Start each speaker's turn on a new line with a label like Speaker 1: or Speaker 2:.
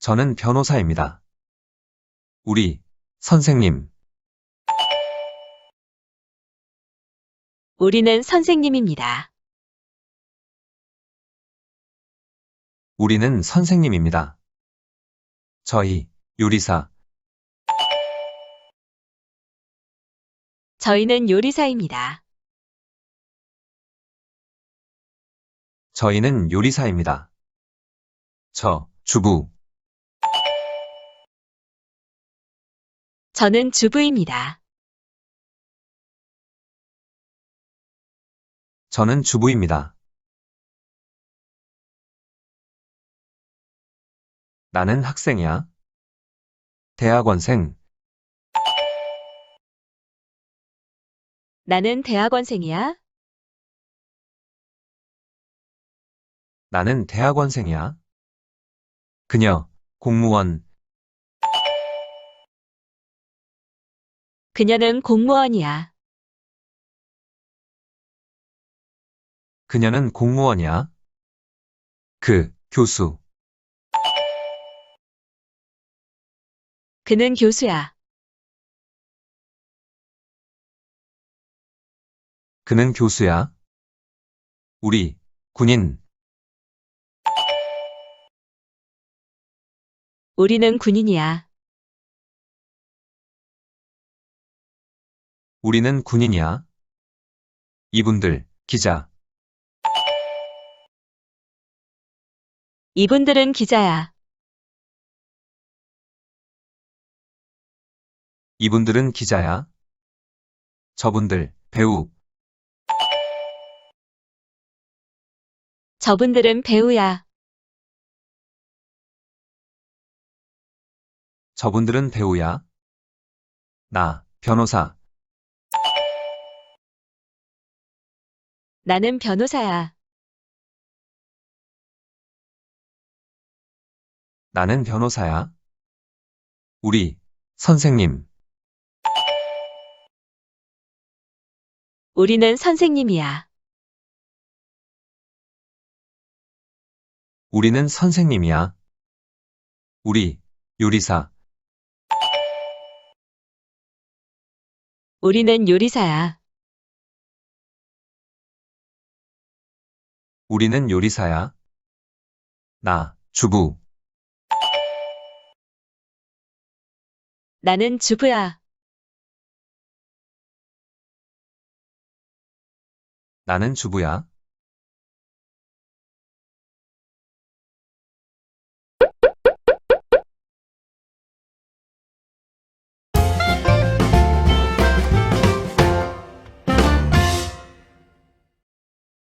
Speaker 1: 저는 변호사입니다. 우리, 선생님,
Speaker 2: 우리는 선생님입니다.
Speaker 1: 우리는 선생님입니다. 저희, 요리사,
Speaker 2: 저희는 요리사입니다.
Speaker 1: 저희는 요리사입니다. 저, 주부.
Speaker 2: 저는 주부입니다.
Speaker 1: 저는 주부입니다. 나는 학생이야. 대학원생.
Speaker 2: 나는 대학원생이야.
Speaker 1: 나는 대학원생이야. 그녀, 공무원.
Speaker 2: 그녀는 공무원이야.
Speaker 1: 그녀는 공무원이야. 그, 교수.
Speaker 2: 그는 교수야.
Speaker 1: 그는 교수야. 우리, 군인.
Speaker 2: 우리는 군인이야.
Speaker 1: 우리는 군인이야. 이분들, 기자.
Speaker 2: 이분들은 기자야.
Speaker 1: 이분들은 기자야. 저분들, 배우.
Speaker 2: 저분들은 배우야.
Speaker 1: 저분들은 배우야. 나, 변호사.
Speaker 2: 나는 변호사야.
Speaker 1: 나는 변호사야. 우리, 선생님.
Speaker 2: 우리는 선생님이야.
Speaker 1: 우리는 선생님이야. 우리, 요리사.
Speaker 2: 우리는 요리사야.
Speaker 1: 우리는 요리사야. 나, 주부.
Speaker 2: 나는 주부야.
Speaker 1: 나는 주부야.